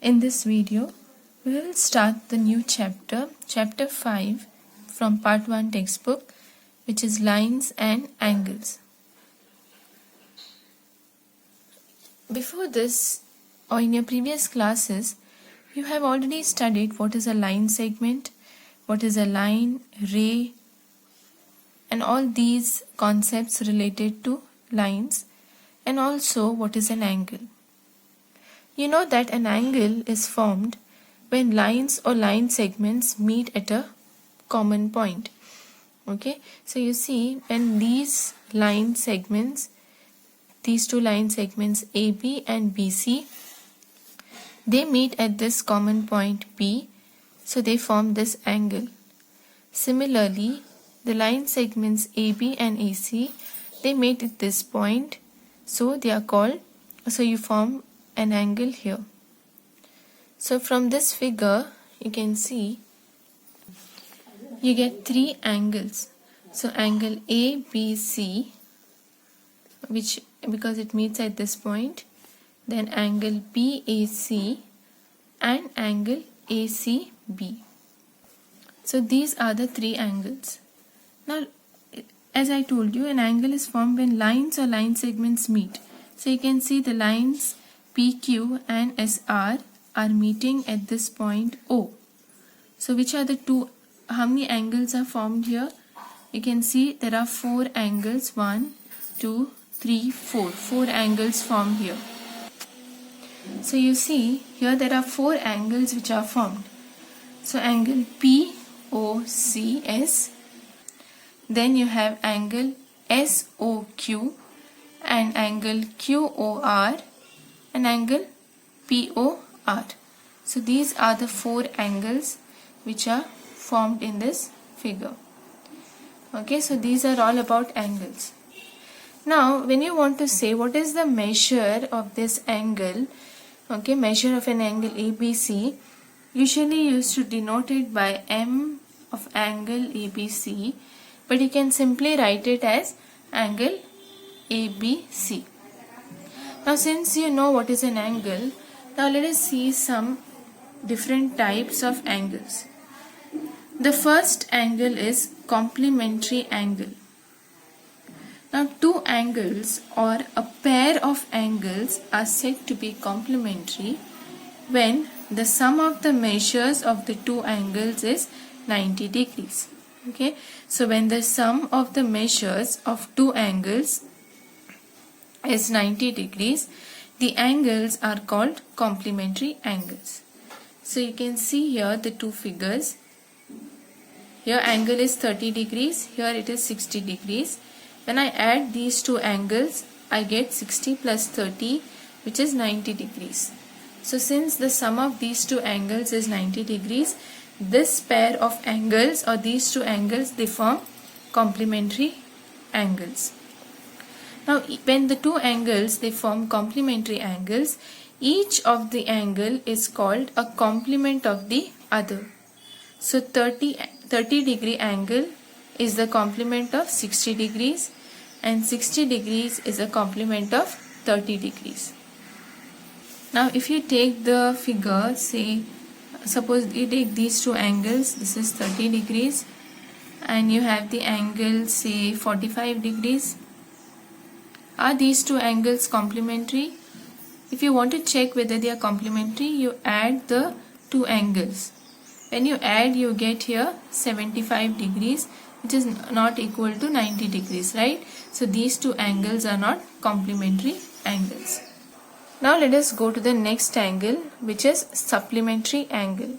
In this video, we will start the new chapter, chapter 5 from part 1 textbook, which is lines and angles. Before this, or in your previous classes, you have already studied what is a line segment, what is a line, ray, and all these concepts related to lines, and also what is an angle. You know that an angle is formed when lines or line segments meet at a common point. Okay, so you see when these line segments, these two line segments AB and BC, they meet at this common point P, so they form this angle. Similarly, the line segments AB and AC, they meet at this point, so they are called, so you form an angle here. So from this figure you can see you get three angles. So angle ABC, which because it meets at this point, then angle BAC and angle ACB. So these are the three angles. Now, as I told you, an angle is formed when lines or line segments meet. So you can see the lines PQ and SR are meeting at this point O. So which are the two, how many angles are formed here? You can see there are four angles, 1, 2, 3, 4. Four angles formed here. So you see here there are four angles which are formed. So angle POCS, then you have angle SOQ and angle QOR and angle POR. So these are the four angles which are formed in this figure. Okay, so these are all about angles. Now when you want to say what is the measure of this angle, okay, measure of an angle ABC, usually used to denote it by M of angle ABC, but you can simply write it as angle ABC. Now since you know what is an angle, now let us see some different types of angles. The first angle is complementary angle. Now two angles or a pair of angles are said to be complementary when the sum of the measures of the two angles is 90 degrees. Okay, so when the sum of the measures of two angles is 90 degrees, the angles are called complementary angles. So you can see here the two figures. Here angle is 30 degrees, here it is 60 degrees. When I add these two angles, I get 60 plus 30, which is 90 degrees. So since the sum of these two angles is 90 degrees, this pair of angles or these two angles, they form complementary angles. Now when the two angles, they form complementary angles, each of the angle is called a complement of the other. So 30 degree angle is the complement of 60 degrees and 60 degrees is a complement of 30 degrees. Now if you take the figure, say suppose you take these two angles, this is 30 degrees and you have the angle say 45 degrees. Are these two angles complementary? If you want to check whether they are complementary, you add the two angles. When you add, you get here 75 degrees, which is not equal to 90 degrees, right? So these two angles are not complementary angles. Now let us go to the next angle, which is supplementary angle.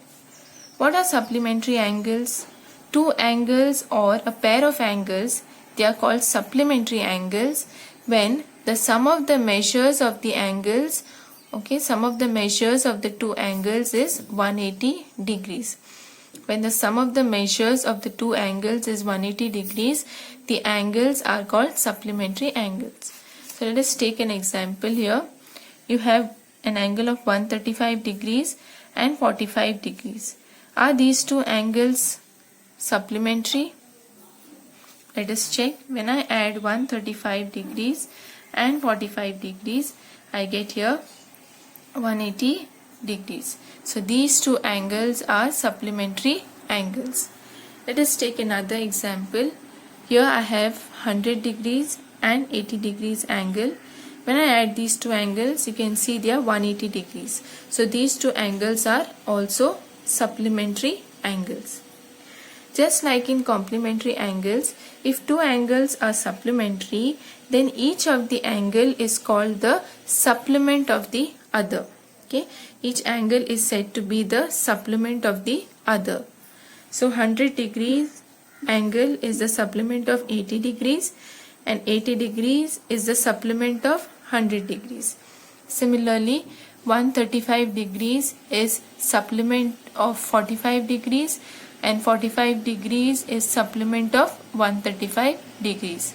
What are supplementary angles? Two angles or a pair of angles, they are called supplementary angles when the sum of the measures of the angles, okay, sum of the measures of the two angles is 180 degrees. When the sum of the measures of the two angles is 180 degrees, the angles are called supplementary angles. So let us take an example here. You have an angle of 135 degrees and 45 degrees. Are these two angles supplementary? Let us check. When I add 135 degrees and 45 degrees, I get here 180 degrees. So these two angles are supplementary angles. Let us take another example. Here I have 100 degrees and 80 degrees angle. When I add these two angles, you can see they are 180 degrees. So these two angles are also supplementary angles. Just like in complementary angles, if two angles are supplementary, then each of the angle is called the supplement of the other. Okay, each angle is said to be the supplement of the other. So 100 degrees angle is the supplement of 80 degrees and 80 degrees is the supplement of 100 degrees. Similarly, 135 degrees is supplement of 45 degrees and 45 degrees is supplement of 135 degrees.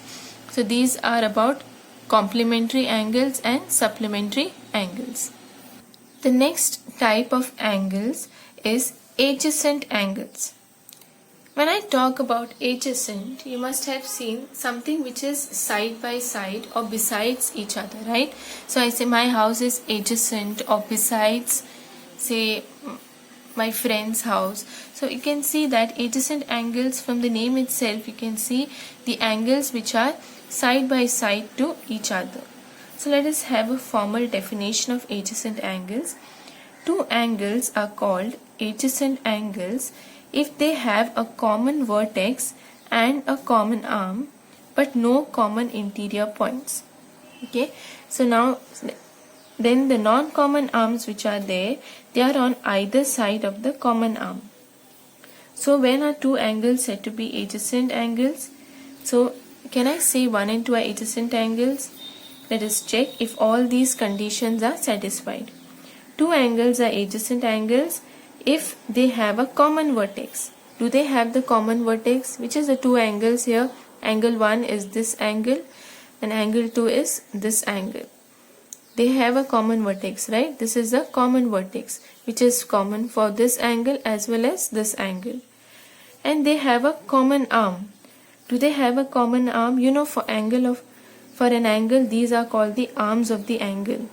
So these are about complementary angles and supplementary angles. The next type of angles is adjacent angles. When I talk about adjacent, you must have seen something which is side by side or besides each other, right? So I say my house is adjacent or besides, say, my friend's house. So you can see that adjacent angles, from the name itself, you can see the angles which are side by side to each other. So let us have a formal definition of adjacent angles. Two angles are called adjacent angles if they have a common vertex and a common arm but no common interior points. Okay, so now then the non-common arms which are there, they are on either side of the common arm. So when are two angles said to be adjacent angles? So can I say 1 and 2 are adjacent angles? Let us check if all these conditions are satisfied. Two angles are adjacent angles if they have a common vertex. Do they have the common vertex? Which is the two angles here? Angle 1 is this angle and angle 2 is this angle. They have a common vertex, right? This is a common vertex which is common for this angle as well as this angle. And they have a common arm. Do they have a common arm? You know, for an angle, these are called the arms of the angle.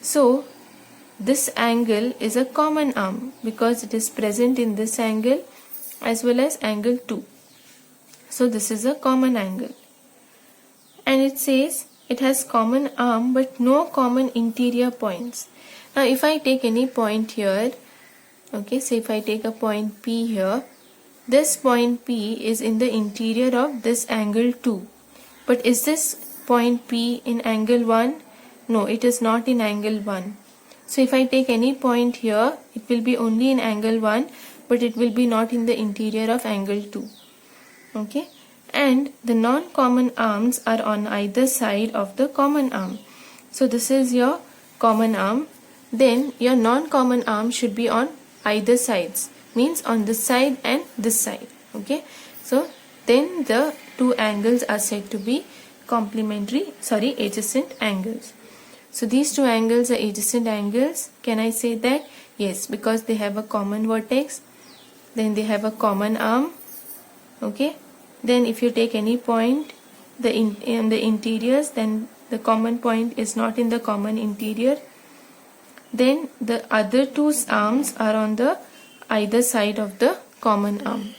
So this angle is a common arm because it is present in this angle as well as angle 2. So this is a common angle. And it says it has common arm but no common interior points. Now if I take any point here, okay, say if I take a point P here, this point P is in the interior of this angle 2. But is this point P in angle 1? No, it is not in angle 1. So if I take any point here, it will be only in angle 1, but it will be not in the interior of angle 2. Okay, and the non-common arms are on either side of the common arm. So this is your common arm. Then your non-common arm should be on either sides, means on this side and this side. Okay, so then the two angles are said to be adjacent angles. So these two angles are adjacent angles. Can I say that? Yes, because they have a common vertex, then they have a common arm. Okay, then if you take any point in the interiors, then the common point is not in the common interior. Then the other two arms are on the either side of the common arm.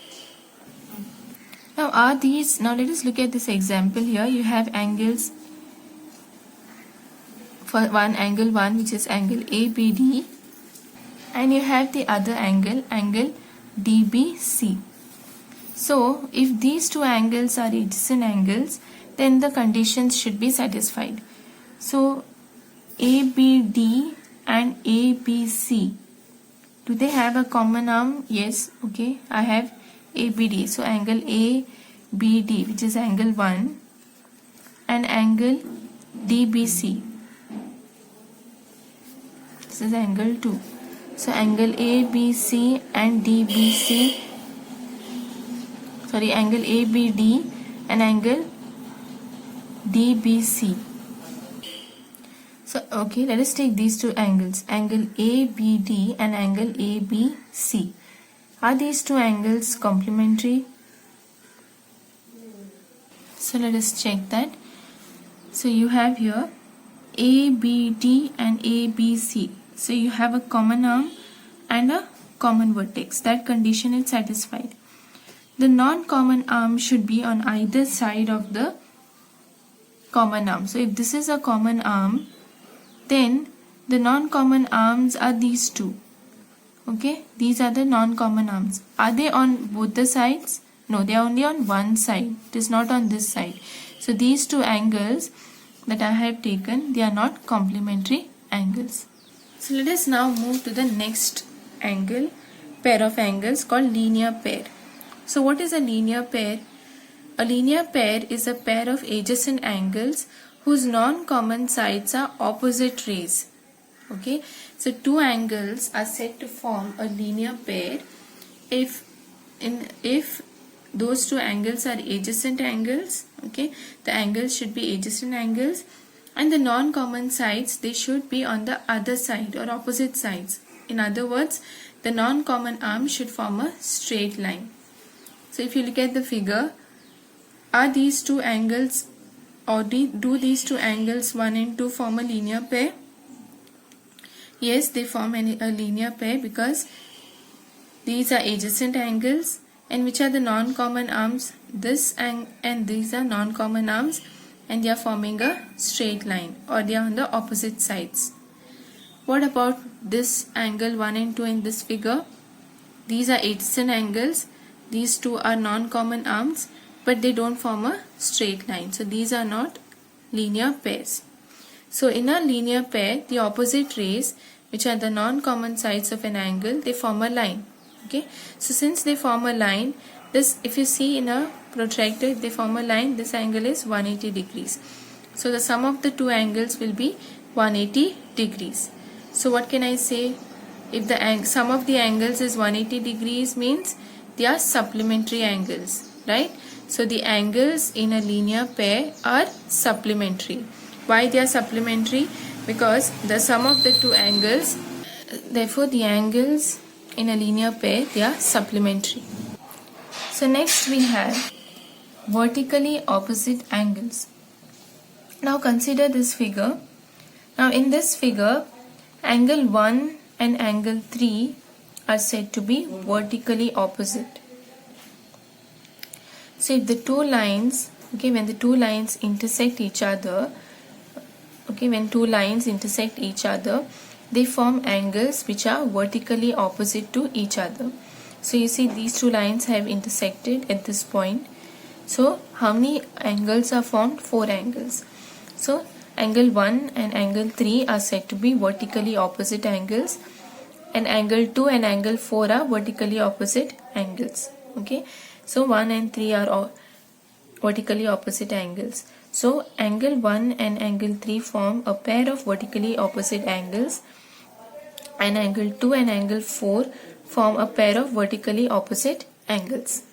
Now let us look at this example here. You have angles. For angle 1, which is angle ABD, and you have the other angle DBC. So if these two angles are adjacent angles, then the conditions should be satisfied. So ABD and ABC, do they have a common arm? Yes. Okay, I have ABD. So angle ABD, which is angle 1, and angle DBC, this is angle 2. So angle ABC and DBC, angle ABD and angle DBC. So okay, let us take these two angles, angle ABD and angle ABC. Are these two angles complementary? So let us check that. So you have here ABD and ABC. So you have a common arm and a common vertex. That condition is satisfied. The non-common arm should be on either side of the common arm. So if this is a common arm, then the non-common arms are these two. Okay, these are the non-common arms. Are they on both the sides? No, they are only on one side. It is not on this side. So these two angles that I have taken, they are not complementary angles. So let us now move to the next angle, pair of angles called linear pair. So what is a linear pair? A linear pair is a pair of adjacent angles whose non-common sides are opposite rays. Okay, so two angles are said to form a linear pair if those two angles are adjacent angles. Okay, the angles should be adjacent angles, and the non-common sides, they should be on the other side or opposite sides. In other words, the non-common arm should form a straight line. So if you look at the figure, are these two angles, or do these two angles 1 and 2 form a linear pair? Yes, they form a linear pair because these are adjacent angles. And which are the non-common arms? This and these are non-common arms, and they are forming a straight line, or they are on the opposite sides. What about this angle 1 and 2 in this figure? These are adjacent angles. These two are non-common arms, but they don't form a straight line. So these are not linear pairs. So in a linear pair, the opposite rays, which are the non-common sides of an angle, they form a line. Okay, so since they form a line, this, if you see in a protractor, they form a line, this angle is 180 degrees. So the sum of the two angles will be 180 degrees. So what can I say? If the sum of the angles is 180 degrees, means they are supplementary angles, right? So the angles in a linear pair are supplementary. Why they are supplementary? Because the sum of the two angles, therefore the angles in a linear pair, they are supplementary. So next we have vertically opposite angles. Now consider this figure. Now in this figure, angle 1 and angle 3 are said to be vertically opposite. So if the two lines, okay, when the two lines intersect each other, okay, when two lines intersect each other, they form angles which are vertically opposite to each other. So you see these two lines have intersected at this point. So how many angles are formed? 4 angles. So angle 1 and angle 3 are said to be vertically opposite angles, and angle 2 and angle 4 are vertically opposite angles. Okay, so 1 and 3 are all vertically opposite angles. So angle 1 and angle 3 form a pair of vertically opposite angles, and angle 2 and angle 4 form a pair of vertically opposite angles.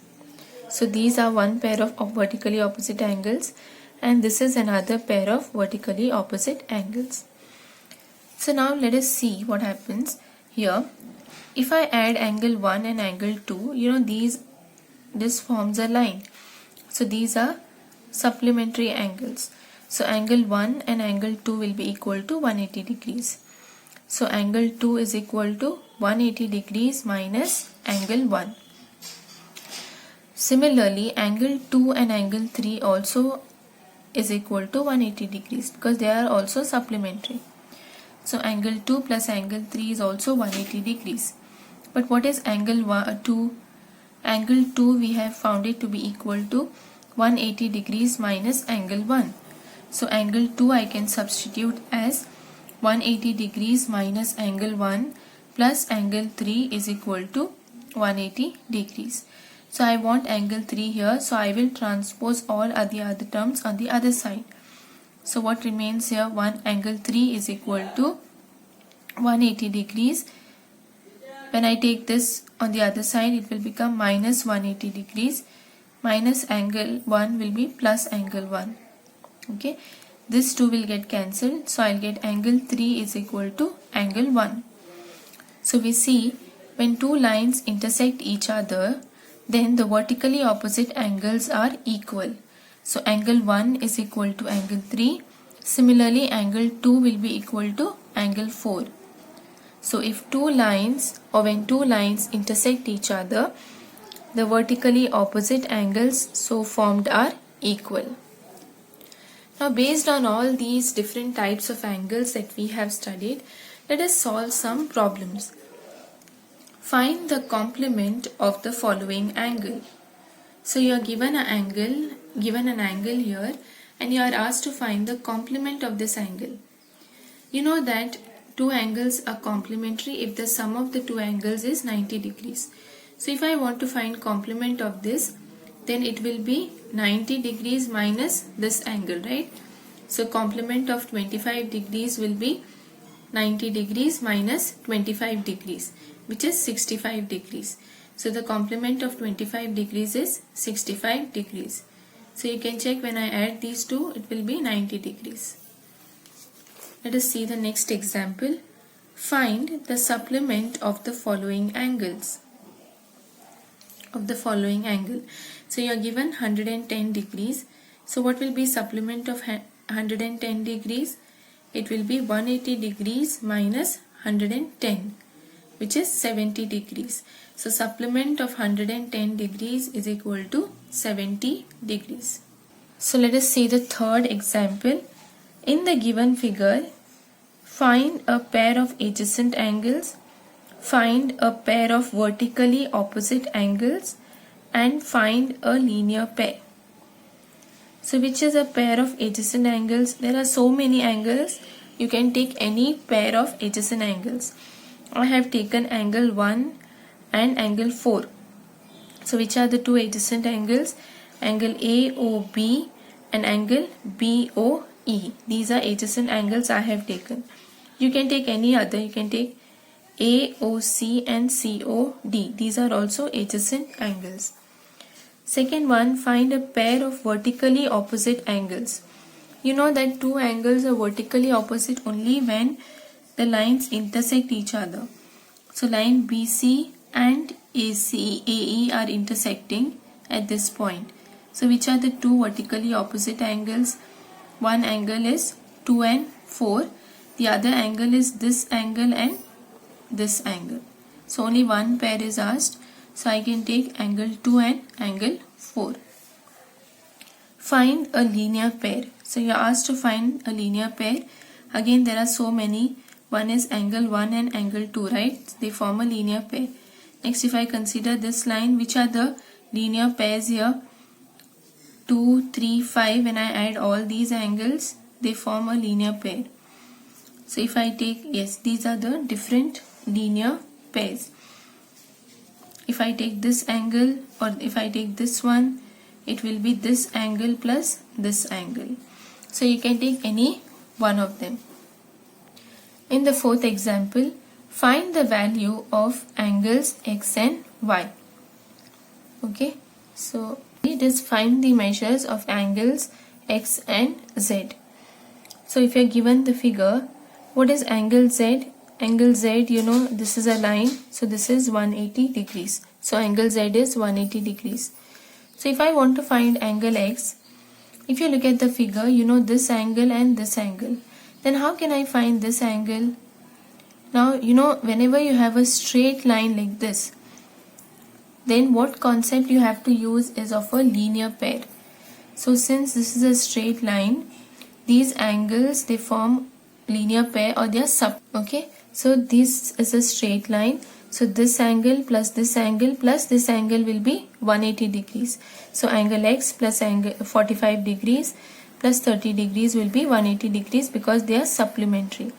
So these are one pair of vertically opposite angles, and this is another pair of vertically opposite angles. So now let us see what happens here. If I add angle 1 and angle 2, you know, this forms a line. So these are supplementary angles. So angle 1 and angle 2 will be equal to 180 degrees. So angle 2 is equal to 180 degrees minus angle 1. Similarly, angle 2 and angle 3 also is equal to 180 degrees because they are also supplementary. So angle 2 plus angle 3 is also 180 degrees. But what is angle 2? Angle 2 we have found it to be equal to 180 degrees minus angle 1. So angle 2 I can substitute as 180 degrees minus angle 1 plus angle 3 is equal to 180 degrees. So I want angle 3 here, so I will transpose all the other terms on the other side. So what remains here? Angle 3 is equal to 180 degrees. When I take this on the other side, it will become minus 180 degrees. Minus angle 1 will be plus angle 1. Okay, this 2 will get cancelled, so I'll get angle 3 is equal to angle 1. So we see when two lines intersect each other, then the vertically opposite angles are equal. So angle 1 is equal to angle 3. Similarly, angle 2 will be equal to angle 4. So if two lines, or when two lines intersect each other, the vertically opposite angles so formed are equal. Now based on all these different types of angles that we have studied, let us solve some problems. Find the complement of the following angle. So you are given an angle here, and you are asked to find the complement of this angle. You know that two angles are complementary if the sum of the two angles is 90 degrees. So if I want to find complement of this, then it will be 90 degrees minus this angle, right? So complement of 25 degrees will be 90 degrees minus 25 degrees, which is 65 degrees. So the complement of 25 degrees is 65 degrees. So you can check when I add these two, it will be 90 degrees. Let us see the next example. Find the supplement of the following angles. So you are given 110 degrees. So what will be supplement of 110 degrees? It will be 180 degrees minus 110, which is 70 degrees. So supplement of 110 degrees is equal to 70 degrees. So let us see the third example. In the given figure, find a pair of adjacent angles, find a pair of vertically opposite angles, and find a linear pair. So which is a pair of adjacent angles? There are so many angles. You can take any pair of adjacent angles. I have taken angle 1 and angle 4. So which are the two adjacent angles? Angle AOB and angle BOE. These are adjacent angles I have taken. You can take any other. You can take AOC and COD. These are also adjacent angles. Second one, find a pair of vertically opposite angles. You know that two angles are vertically opposite only when the lines intersect each other. So line BC and AE are intersecting at this point. So which are the two vertically opposite angles? One angle is 2 and 4. The other angle is this angle and this angle. So only one pair is asked. So I can take angle 2 and angle 4. Find a linear pair. So you are asked to find a linear pair. Again there are so many. One is angle 1 and angle 2, right? They form a linear pair. Next, if I consider this line, which are the linear pairs here? 2, 3, 5. When I add all these angles, they form a linear pair. So if I take, yes, these are the different linear pairs. If I take this angle, or if I take this one, it will be this angle plus this angle. So you can take any one of them. In the fourth example, find the value of angles X and Y. Okay, so it is find the measures of angles X and Z. So if you are given the figure, what is angle Z? Angle Z, you know, this is a line. So this is 180 degrees. So angle Z is 180 degrees. So if I want to find angle X, if you look at the figure, you know this angle and this angle. Then how can I find this angle? Now, you know, whenever you have a straight line like this, then what concept you have to use is of a linear pair. So since this is a straight line, these angles, they form linear pair, or they are sub. Okay, so this is a straight line. So this angle plus this angle plus this angle will be 180 degrees. So angle X plus angle 45 degrees plus 30 degrees will be 180 degrees because they are supplementary.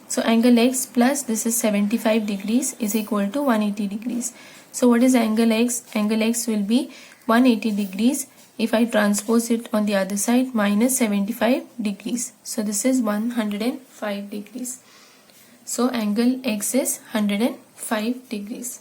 So angle X plus this is 75 degrees is equal to 180 degrees. So what is angle X? Angle X will be 180 degrees. If I transpose it on the other side, minus 75 degrees. So this is 105 degrees. So angle X is 105 degrees.